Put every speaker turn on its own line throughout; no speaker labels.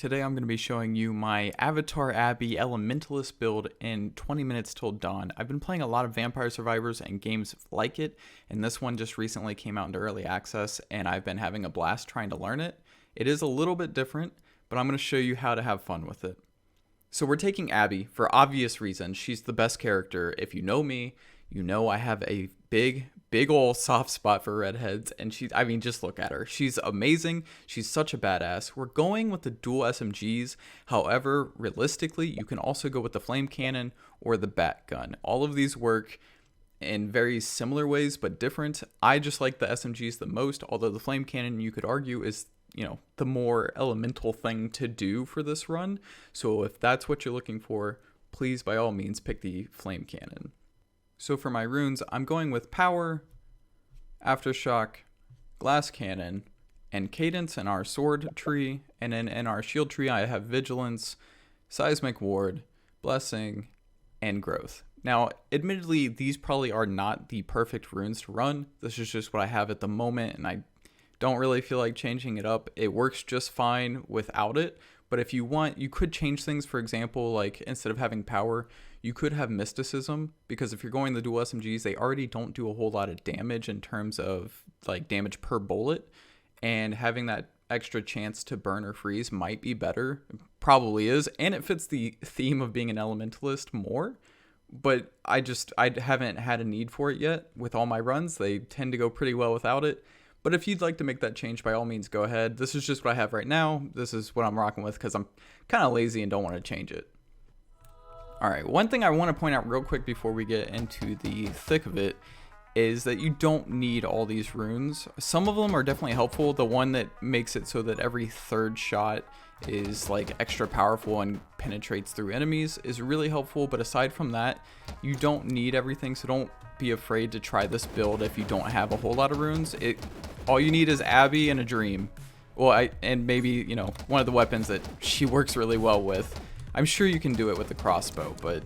Today I'm going to be showing you my Avatar Abbey Elementalist build in 20 minutes till dawn. I've been playing a lot of Vampire Survivors and games like it, and this one just recently came out into early access, and I've been having a blast trying to learn it. It is a little bit different, but I'm going to show you how to have fun with it. So we're taking Abby for obvious reasons. She's the best character. If you know me, you know I have a big ol' soft spot for redheads, and just look at her. She's amazing. She's such a badass. We're going with the dual SMGs. However, realistically, you can also go with the flame cannon or the bat gun. All of these work in very similar ways, but different. I just like the SMGs the most, although the flame cannon, you could argue, is the more elemental thing to do for this run. So if that's what you're looking for, please by all means pick the flame cannon. So for my runes, I'm going with Power, Aftershock, Glass Cannon, and Cadence in our sword tree. And then in our shield tree, I have Vigilance, Seismic Ward, Blessing, and Growth. Now, admittedly, these probably are not the perfect runes to run. This is just what I have at the moment, and I don't really feel like changing it up. It works just fine without it. But if you want, you could change things. For example, like instead of having Power, you could have Mysticism, because if you're going the dual SMGs, they already don't do a whole lot of damage in terms of like damage per bullet, and having that extra chance to burn or freeze might be better. It probably is, and it fits the theme of being an elementalist more. But I haven't had a need for it yet. With all my runs, they tend to go pretty well without it. But if you'd like to make that change, by all means, go ahead. This is just what I have right now. This is what I'm rocking with because I'm kind of lazy and don't want to change it. All right, one thing I want to point out real quick before we get into the thick of it is that you don't need all these runes. Some of them are definitely helpful. The one that makes it so that every third shot is like extra powerful and penetrates through enemies is really helpful. But aside from that, you don't need everything. So don't be afraid to try this build if you don't have a whole lot of runes. All you need is Abby and a dream. Well, and maybe, one of the weapons that she works really well with. I'm sure you can do it with the crossbow, but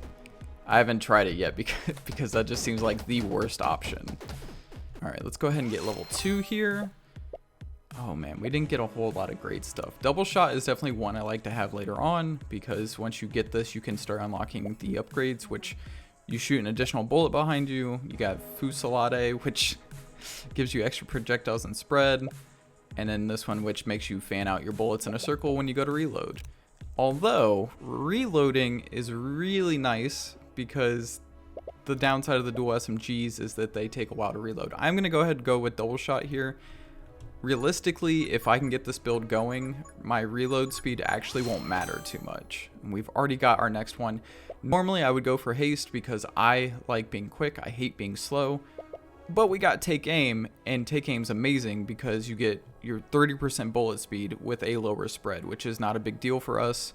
I haven't tried it yet because that just seems like the worst option. All right, let's go ahead and get level 2 here. Oh man, we didn't get a whole lot of great stuff. Double shot is definitely one I like to have later on, because once you get this, you can start unlocking the upgrades, which you shoot an additional bullet behind you. You got Fusillade, which gives you extra projectiles and spread. And then this one, which makes you fan out your bullets in a circle when you go to reload. Although, reloading is really nice because the downside of the dual SMGs is that they take a while to reload. I'm going to go ahead and go with double shot here. Realistically, if I can get this build going, my reload speed actually won't matter too much. And we've already got our next one. Normally, I would go for haste because I like being quick. I hate being slow. But we got take aim, and take aim's amazing because you get your 30% bullet speed with a lower spread, which is not a big deal for us.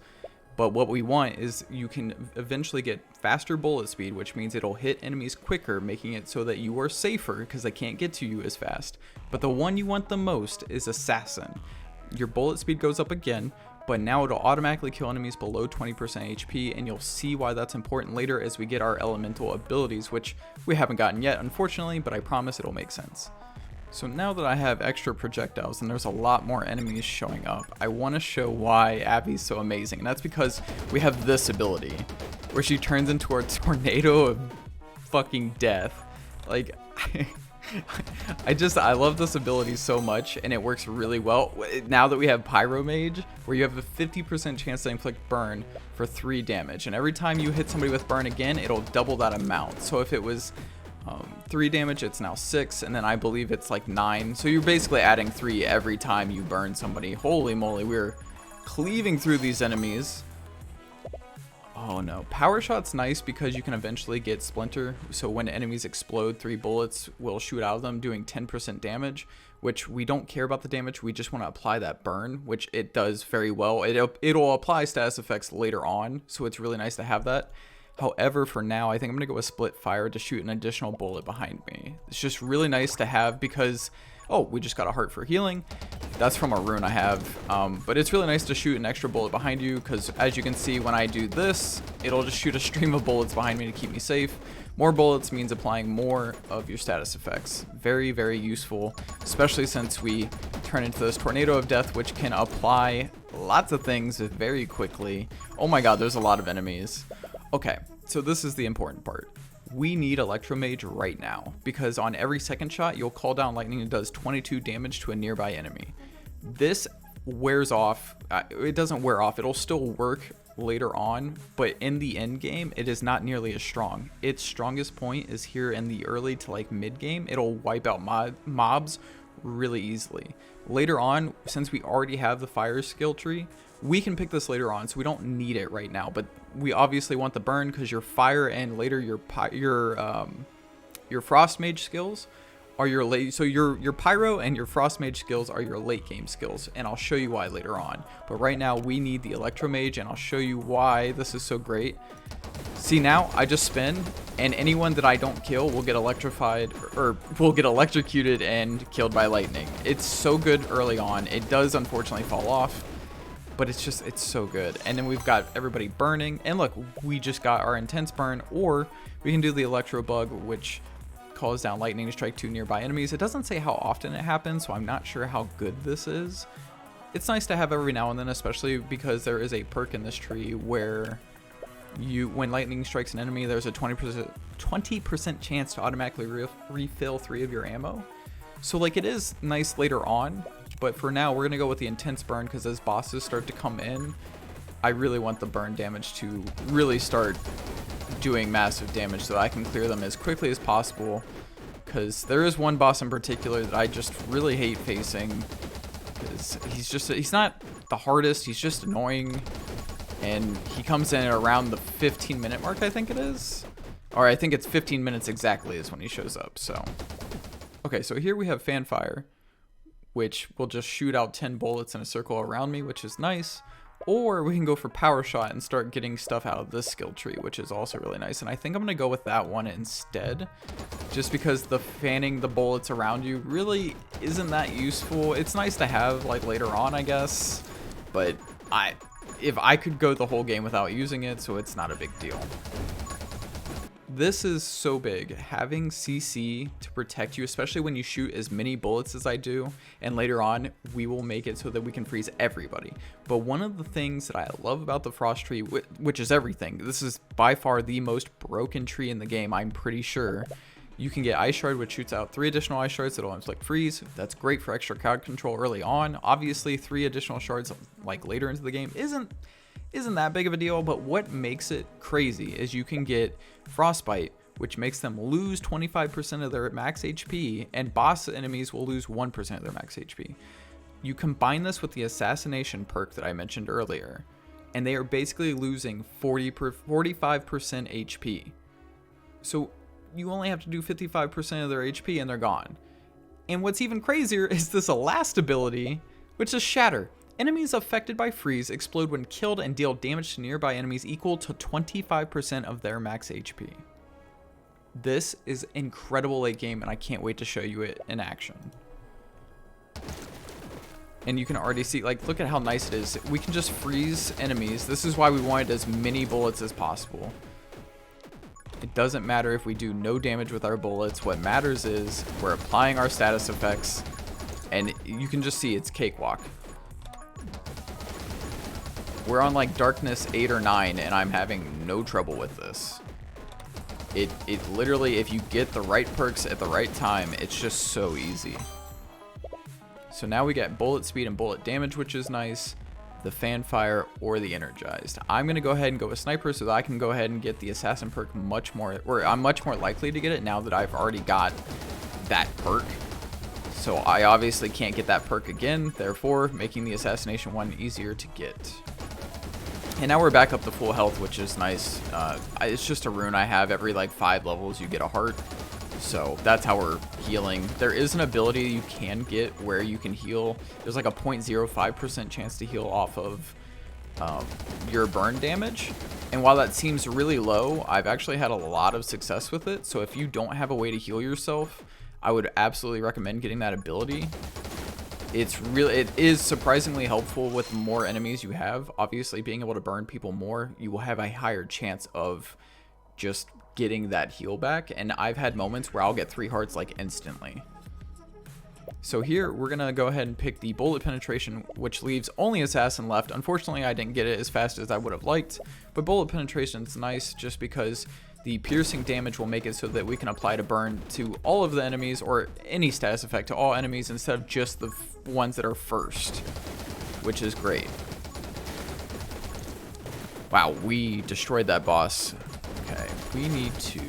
But what we want is you can eventually get faster bullet speed, which means it'll hit enemies quicker, making it so that you are safer because they can't get to you as fast. But the one you want the most is Assassin. Your bullet speed goes up again, but now it'll automatically kill enemies below 20% HP, and you'll see why that's important later as we get our elemental abilities, which we haven't gotten yet, unfortunately, but I promise it'll make sense. So now that I have extra projectiles and there's a lot more enemies showing up, I want to show why Abby's so amazing, and that's because we have this ability, where she turns into a tornado of fucking death. Like, I love this ability so much, and it works really well now that we have Pyro Mage, where you have a 50% chance to inflict burn for 3 damage, and every time you hit somebody with burn again, it'll double that amount. So if it was 3 damage, it's now 6, and then I believe it's like 9, so you're basically adding 3 every time you burn somebody. Holy moly, we're cleaving through these enemies. Oh no, power shot's nice because you can eventually get splinter, so when enemies explode, 3 bullets will shoot out of them doing 10% damage, which we don't care about the damage, we just want to apply that burn, which it does very well. It'll apply status effects later on, so it's really nice to have that. However, for now, I think I'm going to go with split fire to shoot an additional bullet behind me. It's just really nice to have because, oh, we just got a heart for healing. That's from a rune I have. But it's really nice to shoot an extra bullet behind you because, as you can see, when I do this, it'll just shoot a stream of bullets behind me to keep me safe, More bullets means applying more of your status effects. Very, very useful, especially since we turn into this tornado of death, which can apply lots of things very quickly. Oh my god, there's a lot of enemies. Okay, so this is the important part. We need Electromage right now, because on every second shot, you'll call down lightning and does 22 damage to a nearby enemy. This wears off. It doesn't wear off. It'll still work later on, but in the end game, it is not nearly as strong. Its strongest point is here in the early to like mid game. It'll wipe out mobs really easily. Later on, since we already have the fire skill tree, we can pick this later on, so we don't need it right now, but we obviously want the burn because your fire and later your frost mage skills are your late. So your pyro and your frost mage skills are your late game skills, and I'll show you why later on. But right now we need the electromage, and I'll show you why this is so great. See, now I just spin, and anyone that I don't kill will get electrified, or will get electrocuted and killed by lightning. It's so good early on. It does unfortunately fall off, but it's so good. And then we've got everybody burning, and look, we just got our intense burn, or we can do the electro bug, which calls down lightning to strike 2 nearby enemies. It doesn't say how often it happens, so I'm not sure how good this is. It's nice to have every now and then, especially because there is a perk in this tree where when lightning strikes an enemy, there's a 20% chance to automatically refill 3 of your ammo. So like, it is nice later on, but for now we're gonna go with the intense burn, because as bosses start to come in, I really want the burn damage to really start doing massive damage so that I can clear them as quickly as possible, because there is one boss in particular that I just really hate facing, because he's not the hardest, he's just annoying, and he comes in around the 15-minute mark, I think it is, or I think it's 15 minutes exactly is when he shows up. So okay, so here we have Fanfire, which will just shoot out 10 bullets in a circle around me, which is nice. Or we can go for Power Shot and start getting stuff out of this skill tree, which is also really nice. And I think I'm going to go with that one instead, just because the fanning the bullets around you really isn't that useful. It's nice to have like later on, I guess, but if I could go the whole game without using it, so it's not a big deal. This is so big, having CC to protect you, especially when you shoot as many bullets as I do, and later on we will make it so that we can freeze everybody. But one of the things that I love about the frost tree, which is everything, this is by far the most broken tree in the game, I'm pretty sure. You can get Ice Shard, which shoots out 3 additional Ice Shards that'll inflict freeze. That's great for extra crowd control early on. Obviously 3 additional shards like later into the game isn't that big of a deal, but what makes it crazy is you can get Frostbite, which makes them lose 25% of their max HP, and boss enemies will lose 1% of their max HP. You combine this with the Assassination perk that I mentioned earlier, and they are basically losing 45% HP. So you only have to do 55% of their HP and they're gone. And what's even crazier is this last ability, which is Shatter. Enemies affected by freeze explode when killed and deal damage to nearby enemies equal to 25% of their max HP. This is incredible late game, and I can't wait to show you it in action. And you can already see, like, look at how nice it is. We can just freeze enemies. This is why we wanted as many bullets as possible. It doesn't matter if we do no damage with our bullets. What matters is we're applying our status effects, and you can just see it's cakewalk. We're on like darkness 8 or 9, and I'm having no trouble with this. It literally, if you get the right perks at the right time, it's just so easy. So now we get bullet speed and bullet damage, which is nice, the Fanfire or the Energized. I'm going to go ahead and go with Sniper so that I can go ahead and get the Assassin perk much more, or I'm much more likely to get it now that I've already got that perk. So I obviously can't get that perk again, therefore making the Assassination one easier to get. And now we're back up to full health, which is nice. It's just a rune I have. Every like 5 levels you get a heart. So that's how we're healing. There is an ability you can get where you can heal. There's like a 0.05% chance to heal off of your burn damage. And while that seems really low, I've actually had a lot of success with it. So if you don't have a way to heal yourself, I would absolutely recommend getting that ability. It is surprisingly helpful with more enemies you have. Obviously, being able to burn people more, you will have a higher chance of just getting that heal back, and I've had moments where I'll get 3 hearts like instantly. So here we're gonna go ahead and pick the bullet penetration, which leaves only assassin left. Unfortunately, I didn't get it as fast as I would have liked, but bullet penetration is nice just because the piercing damage will make it so that we can apply to burn to all of the enemies, or any status effect to all enemies, instead of just the ones that are first, which is great. Wow, we destroyed that boss. Okay, we need to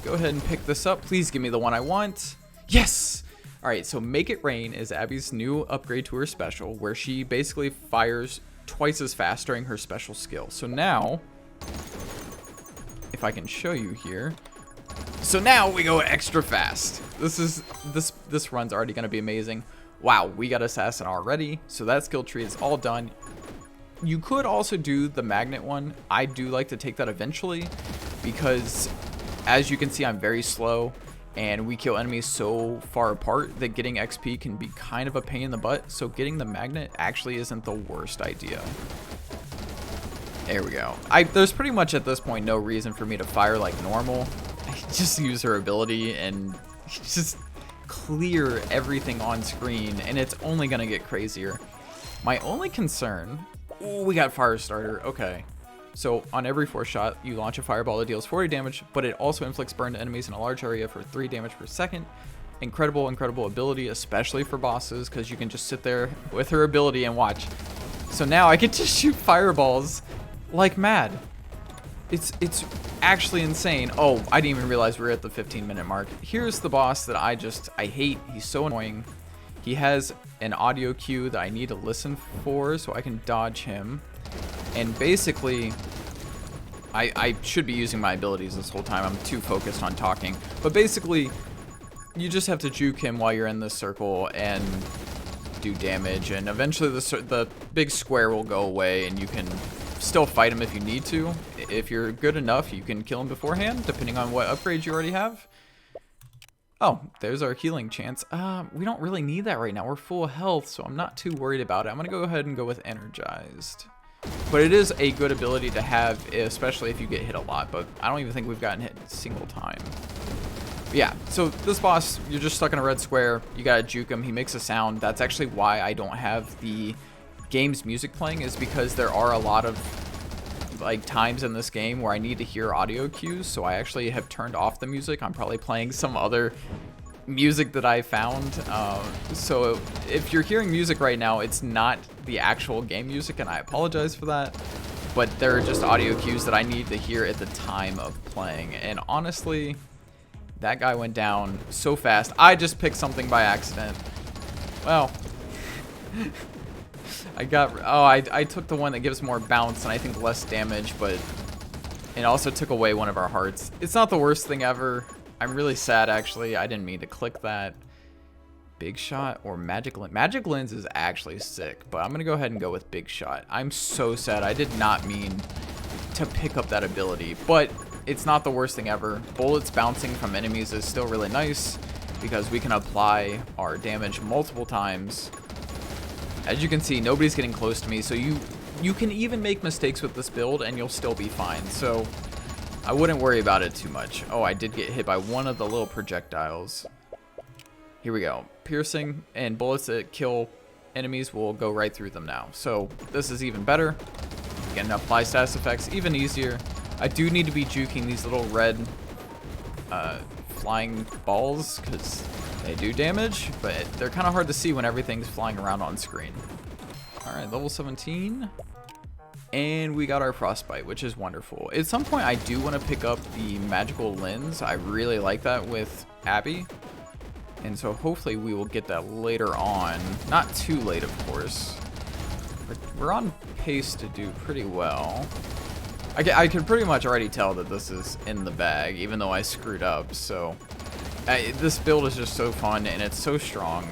go ahead and pick this up. Please give me the one I want. Yes! Alright, so Make It Rain is Abby's new upgrade to her special, where she basically fires twice as fast during her special skill. So now, if I can show you here. So now we go extra fast. This run's already going to be amazing. Wow, we got assassin already. So that skill tree is all done. You could also do the magnet one. I do like to take that eventually because, as you can see, I'm very slow and we kill enemies so far apart that getting XP can be kind of a pain in the butt. So getting the magnet actually isn't the worst idea. There we go. There's pretty much at this point no reason for me to fire like normal. I just use her ability and just clear everything on screen, and it's only gonna get crazier. My only concern... Ooh, we got fire starter. Okay. So on every 4th shot, you launch a fireball that deals 40 damage, but it also inflicts burn to enemies in a large area for 3 damage per second. Incredible ability, especially for bosses, because you can just sit there with her ability and watch. So now I get to shoot fireballs like mad. It's actually insane. Oh, I didn't even realize we were at the 15-minute mark. Here's the boss that I hate. He's so annoying. He has an audio cue that I need to listen for so I can dodge him. And basically, I should be using my abilities this whole time. I'm too focused on talking. But basically, you just have to juke him while you're in this circle and do damage. And eventually the big square will go away and you can still fight him if you need to. If you're good enough, you can kill him beforehand, depending on what upgrades you already have. Oh, there's our healing chance. We don't really need that right now. We're full of health, so I'm not too worried about it. I'm gonna go ahead and go with energized. But it is a good ability to have, especially if you get hit a lot, but I don't even think we've gotten hit a single time. But yeah, so this boss, you're just stuck in a red square. You gotta juke him. He makes a sound. That's actually why I don't have the game's music playing, is because there are a lot of like times in this game where I need to hear audio cues, so I actually have turned off the music. I'm probably playing some other music that I found. So if you're hearing music right now, it's not the actual game music, and I apologize for that, but there are just audio cues that I need to hear at the time of playing. And honestly, that guy went down so fast. I just picked something by accident. Well, I took the one that gives more bounce and I think less damage, but it also took away one of our hearts. It's not the worst thing ever. I'm really sad, actually. I didn't mean to click that. Big Shot or Magic Lens? Magic Lens is actually sick, but I'm going to go ahead and go with Big Shot. I'm so sad. I did not mean to pick up that ability, but it's not the worst thing ever. Bullets bouncing from enemies is still really nice because we can apply our damage multiple times. As you can see, nobody's getting close to me, so you can even make mistakes with this build and you'll still be fine. So I wouldn't worry about it too much. Oh, I did get hit by one of the little projectiles. Here we go. Piercing and bullets that kill enemies will go right through them now. So this is even better. You can apply status effects even easier. I do need to be juking these little red flying balls because they do damage, but they're kind of hard to see when everything's flying around on screen. All right, level 17. And we got our frostbite, which is wonderful. At some point, I do want to pick up the magical lens. I really like that with Abby. And so hopefully we will get that later on. Not too late, of course. But we're on pace to do pretty well. I can pretty much already tell that this is in the bag, even though I screwed up. So this build is just so fun and it's so strong.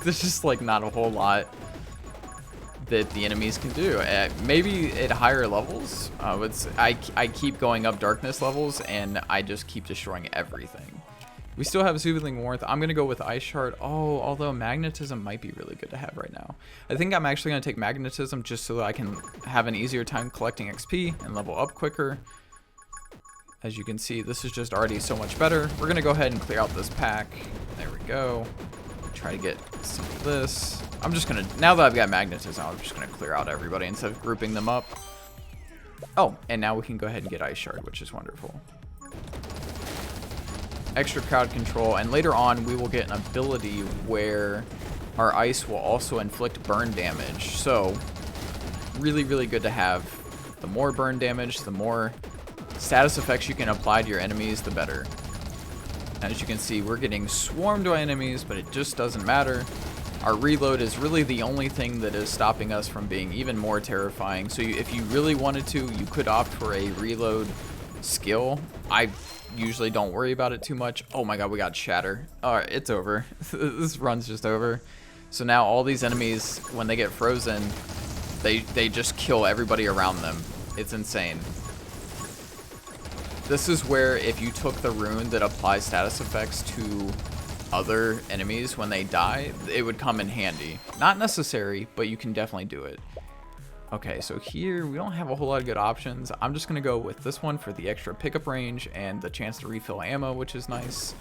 There's just like not a whole lot that the enemies can do. Maybe at higher levels. I keep going up darkness levels and I just keep destroying everything. We still have Soothing Warmth. I'm going to go with Ice Shard. Oh, although Magnetism might be really good to have right now. I think I'm actually going to take Magnetism just so that I can have an easier time collecting XP and level up quicker. As you can see, this is just already so much better. We're gonna go ahead and clear out this pack. There we go. Try to get some of this. I'm just gonna, now that I've got magnetism, I'm just gonna clear out everybody instead of grouping them up. Oh, and now we can go ahead and get Ice Shard, which is wonderful. Extra crowd control, and later on we will get an ability where our ice will also inflict burn damage. So really, really good to have. The more burn damage, the more status effects you can apply to your enemies, the better. As you can see, we're getting swarmed by enemies, but it just doesn't matter. Our reload is really the only thing that is stopping us from being even more terrifying. So if you really wanted to, you could opt for a reload skill. I usually don't worry about it too much. Oh my god, we got Shatter. Alright, it's over. This run's just over. So now all these enemies, when they get frozen, they just kill everybody around them. It's insane. This is where if you took the rune that applies status effects to other enemies when they die, it would come in handy. Not necessary, but you can definitely do it. Okay, so here we don't have a whole lot of good options. I'm just gonna go with this one for the extra pickup range and the chance to refill ammo, which is nice.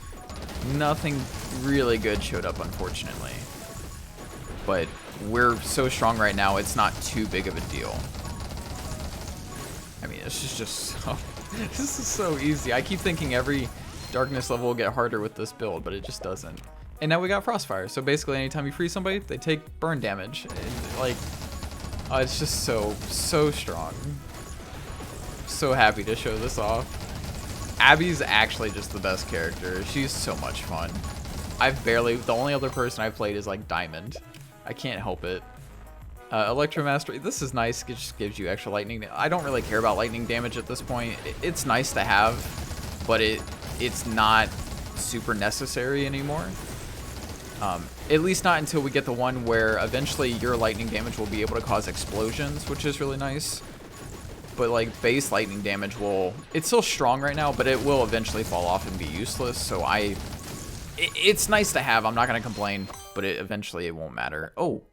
Nothing really good showed up, unfortunately. But we're so strong right now, it's not too big of a deal. I mean, this is just so... This is so easy. I keep thinking every darkness level will get harder with this build, but it just doesn't. And now we got Frostfire. So basically, anytime you freeze somebody, they take burn damage. And like, oh, it's just so strong. So happy to show this off. Abby's actually just the best character. She's so much fun. The only other person I've played is like Diamond. I can't help it. Electromastery, this is nice. It just gives you extra lightning. I don't really care about lightning damage at this point. It's nice to have, but it's not super necessary anymore. At least not until we get the one where eventually your lightning damage will be able to cause explosions, which is really nice. But like base lightning damage it's still strong right now, but it will eventually fall off and be useless. So it's nice to have. I'm not gonna complain, but eventually it won't matter. Oh,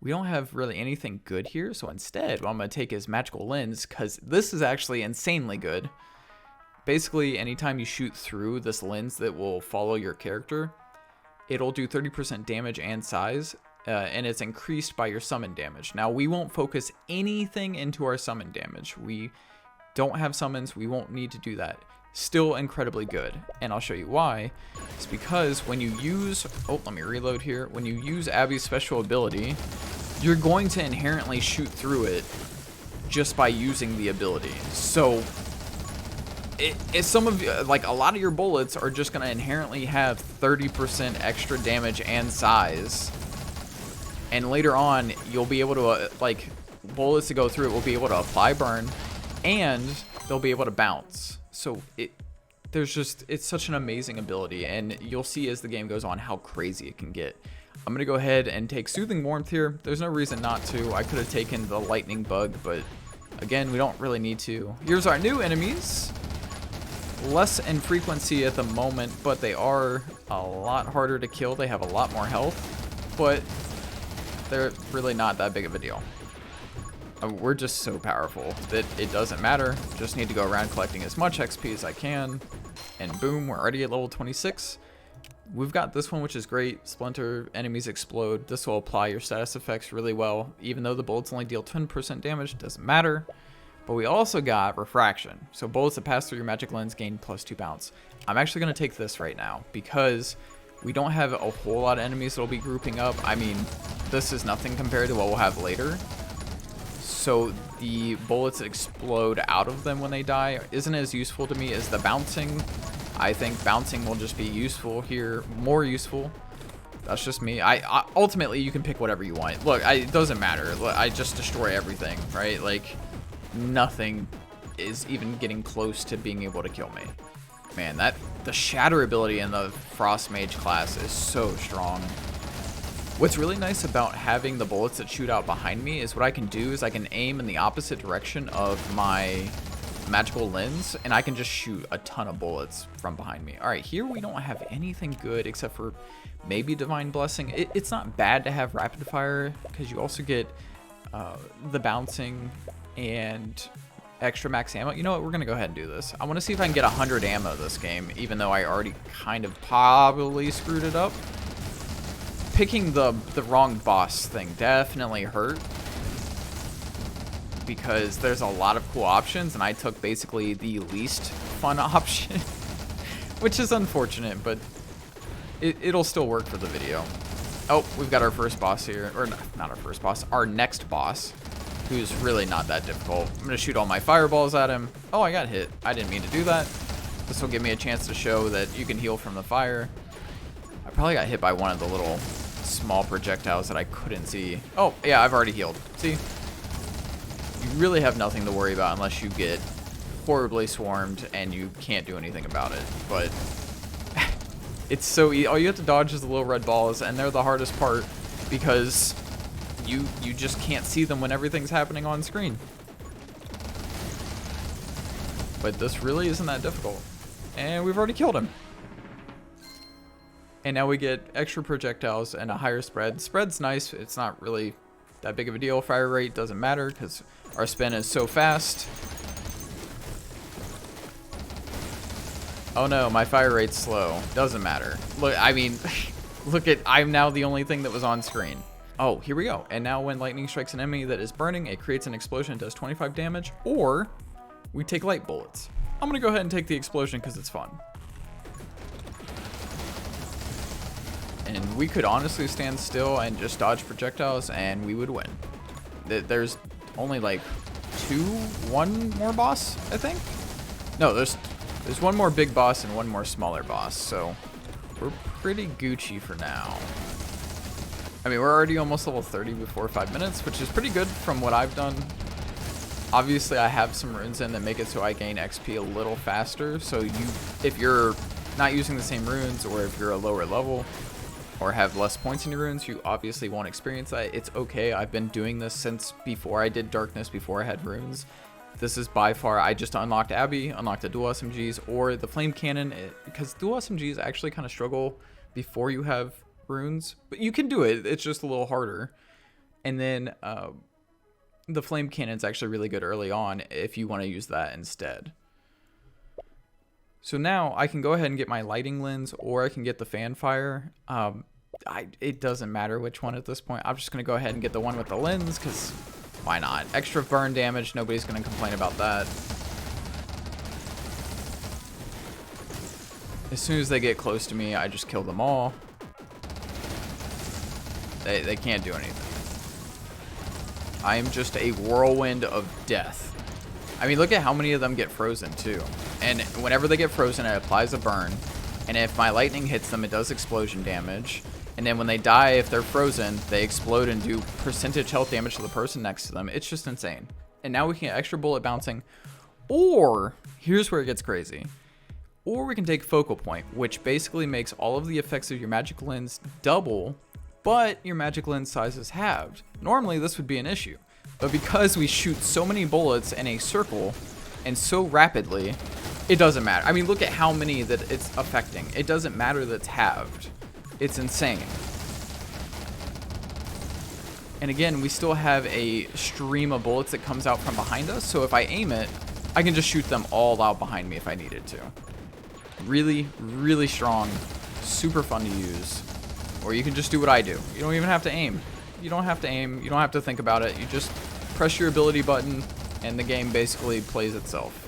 we don't have really anything good here. So instead, what I'm gonna take is Magical Lens, because this is actually insanely good. Basically, anytime you shoot through this lens that will follow your character, it'll do 30% damage and size, and it's increased by your summon damage. Now, we won't focus anything into our summon damage. We don't have summons. We won't need to do that. Still incredibly good, and I'll show you why. It's because when you use... Oh, let me reload here. When you use Abby's special ability, you're going to inherently shoot through it just by using the ability. So... It's like a lot of your bullets are just going to inherently have 30% extra damage and size. And later on, you'll be able to, bullets to go through it will be able to apply burn, and they'll be able to bounce. So it's such an amazing ability, and you'll see as the game goes on how crazy it can get. I'm going to go ahead and take Soothing Warmth here. There's no reason not to. I could have taken the Lightning Bug, but again, we don't really need to. Here's our new enemies. Less in frequency at the moment, but they are a lot harder to kill. They have a lot more health, but they're really not that big of a deal. We're just so powerful that it doesn't matter. Just need to go around collecting as much XP as I can, and boom, we're already at level 26. We've got this one, which is great. Splinter, enemies explode. This will apply your status effects really well. Even though the bullets only deal 10% damage, doesn't matter. But we also got Refraction. So bullets that pass through your magic lens gain +2 bounce. I'm actually going to take this right now because we don't have a whole lot of enemies that will be grouping up. I mean, this is nothing compared to what we'll have later. So the bullets that explode out of them when they die isn't as useful to me as the bouncing. I think bouncing will just be useful here, more useful. That's just me. Ultimately, you can pick whatever you want. Look, it doesn't matter. I just destroy everything, right? Like, nothing is even getting close to being able to kill me. Man, the Shatter ability in the Frost Mage class is so strong. What's really nice about having the bullets that shoot out behind me is what I can do is I can aim in the opposite direction of my magical lens, and I can just shoot a ton of bullets from behind me. All right, here we don't have anything good except for maybe Divine Blessing. It's not bad to have Rapid Fire because you also get the bouncing and extra max ammo. You know what? We're going to go ahead and do this. I want to see if I can get 100 ammo this game, even though I already kind of probably screwed it up. Picking the wrong boss thing definitely hurt, because there's a lot of cool options, and I took basically the least fun option, which is unfortunate, but it'll still work for the video. Oh, we've got our first boss here, or not our first boss, our next boss, who's really not that difficult. I'm gonna shoot all my fireballs at him. Oh, I got hit. I didn't mean to do that. This will give me a chance to show that you can heal from the fire. I probably got hit by one of the little small projectiles that I couldn't see. Oh, yeah, I've already healed. See? You really have nothing to worry about unless you get horribly swarmed and you can't do anything about it. But it's so easy. All you have to dodge is the little red balls, and they're the hardest part because you just can't see them when everything's happening on screen. But this really isn't that difficult. And we've already killed him. And now we get extra projectiles and a higher spread. Spread's nice. It's not really that big of a deal. Fire rate doesn't matter because our spin is so fast. Oh no, my fire rate's slow. Doesn't matter. Look, I mean, look at, I'm now the only thing that was on screen. Oh, here we go. And now when lightning strikes an enemy that is burning, it creates an explosion, does 25 damage, or we take light bullets. I'm gonna go ahead and take the explosion because it's fun. And we could honestly stand still and just dodge projectiles and we would win. There's only like one more boss, I think? No, there's one more big boss and one more smaller boss, so we're pretty Gucci for now. I mean, we're already almost level 30 before 5 minutes, which is pretty good from what I've done. Obviously, I have some runes in that make it so I gain XP a little faster, so if you're not using the same runes, or if you're a lower level, or have less points in your runes, you obviously won't experience that. It's okay. I've been doing this since before I did Darkness, before I had runes. This is by far, I just unlocked Abby, unlocked the dual SMGs, or the flame cannon, because dual SMGs actually kind of struggle before you have runes, but you can do it. It's just a little harder. And then the flame cannon's actually really good early on if you want to use that instead. So now I can go ahead and get my lighting lens, or I can get the Fanfire. It doesn't matter which one at this point. I'm just going to go ahead and get the one with the lens, because why not? Extra burn damage, nobody's going to complain about that. As soon as they get close to me, I just kill them all. They can't do anything. I am just a whirlwind of death. I mean, look at how many of them get frozen too. And whenever they get frozen, it applies a burn. And if my lightning hits them, it does explosion damage. And then when they die, if they're frozen, they explode and do percentage health damage to the person next to them. It's just insane. And now we can get extra bullet bouncing. Or, here's where it gets crazy. Or we can take focal point, which basically makes all of the effects of your magic lens double, but your magic lens size is halved. Normally, this would be an issue. But because we shoot so many bullets in a circle and so rapidly, it doesn't matter. I mean, look at how many that it's affecting. It doesn't matter that it's halved. It's insane. And again, we still have a stream of bullets that comes out from behind us. So if I aim it, I can just shoot them all out behind me if I needed to. Really, really strong. Super fun to use. Or you can just do what I do. You don't even have to aim. You don't have to aim. You don't have to think about it. You just press your ability button and the game basically plays itself.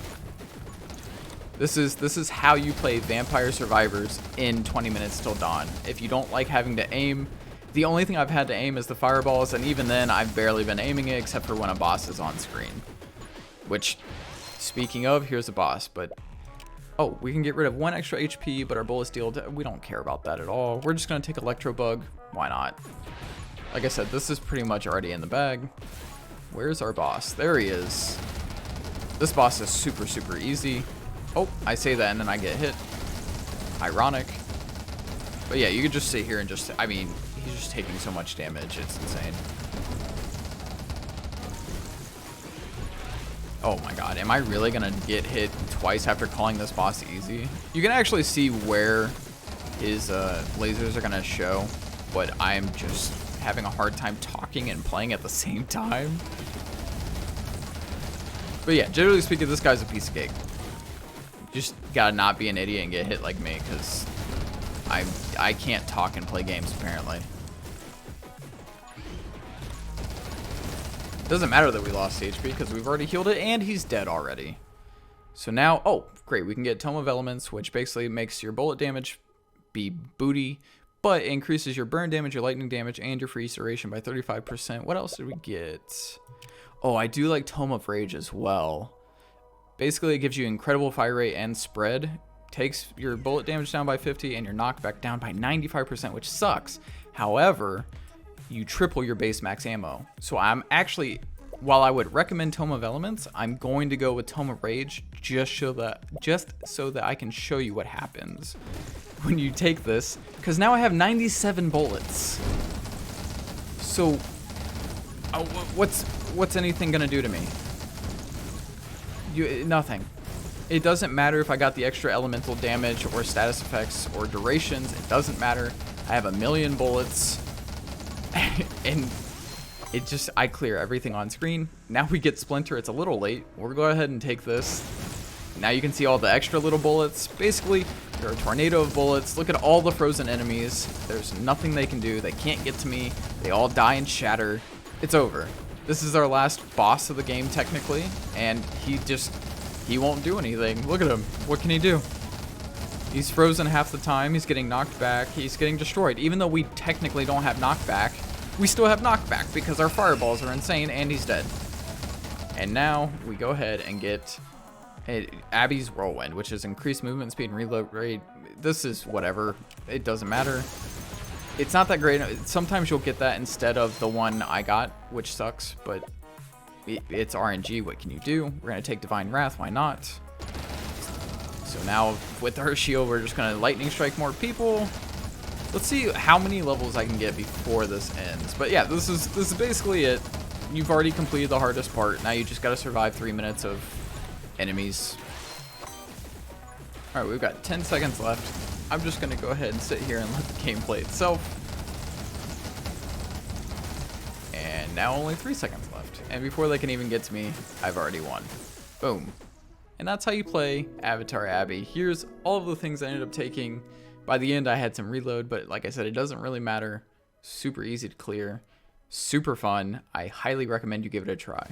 This is how you play Vampire Survivors in 20 minutes till dawn. If you don't like having to aim, the only thing I've had to aim is the fireballs, and even then I've barely been aiming it except for when a boss is on screen. Which, speaking of, here's a boss, but oh, we can get rid of 1 extra HP, but our bullets deal, we don't care about that at all. We're just gonna take Electro Bug. Why not? Like I said, this is pretty much already in the bag. Where's our boss? There he is. This boss is super, super easy. Oh, I say that and then I get hit. Ironic. But yeah, you could just sit here and just, I mean, he's just taking so much damage. It's insane. Oh my god, am I really gonna get hit twice after calling this boss easy? You can actually see where his lasers are gonna show, but I'm just having a hard time talking and playing at the same time. But yeah, generally speaking, this guy's a piece of cake. Just gotta not be an idiot and get hit like me, because I can't talk and play games, apparently. Doesn't matter that we lost HP, because we've already healed it, and he's dead already. So now, oh, great, we can get Tome of Elements, which basically makes your bullet damage be booty, but increases your burn damage, your lightning damage, and your freeze duration by 35%. What else did we get? Oh, I do like Tome of Rage as well. Basically, it gives you incredible fire rate and spread, takes your bullet damage down by 50 and your knockback down by 95%, which sucks. However, you triple your base max ammo. So I'm actually, while I would recommend Tome of Elements, I'm going to go with Tome of Rage just so that I can show you what happens when you take this, because now I have 97 bullets. So what's anything gonna do to me? Nothing. It doesn't matter if I got the extra elemental damage or status effects or durations. It doesn't matter. I have a million bullets and it just, I clear everything on screen. Now we get Splinter. It's a little late. We'll go ahead and take this. Now you can see all the extra little bullets. Basically, you're a tornado of bullets. Look at all the frozen enemies. There's nothing they can do. They can't get to me. They all die and shatter. It's over. This is our last boss of the game, technically, and he won't do anything. Look at him. What can he do? He's frozen half the time. He's getting knocked back. He's getting destroyed. Even though we technically don't have knockback, we still have knockback because our fireballs are insane, and he's dead. And now we go ahead and get Abby's Whirlwind, which is increased movement speed and reload rate. This is whatever. It doesn't matter. It's not that great. Sometimes you'll get that instead of the one I got, which sucks, but it's RNG. What can you do? We're going to take Divine Wrath. Why not? So now with her shield, we're just going to lightning strike more people. Let's see how many levels I can get before this ends. But yeah, this is basically it. You've already completed the hardest part. Now you just got to survive 3 minutes of enemies. All right, we've got 10 seconds left. I'm just going to go ahead and sit here and let the game play itself. And now only 3 seconds left. And before they can even get to me, I've already won. Boom. And that's how you play Avatar Abbey. Here's all of the things I ended up taking. By the end, I had some reload, but like I said, it doesn't really matter. Super easy to clear. Super fun. I highly recommend you give it a try.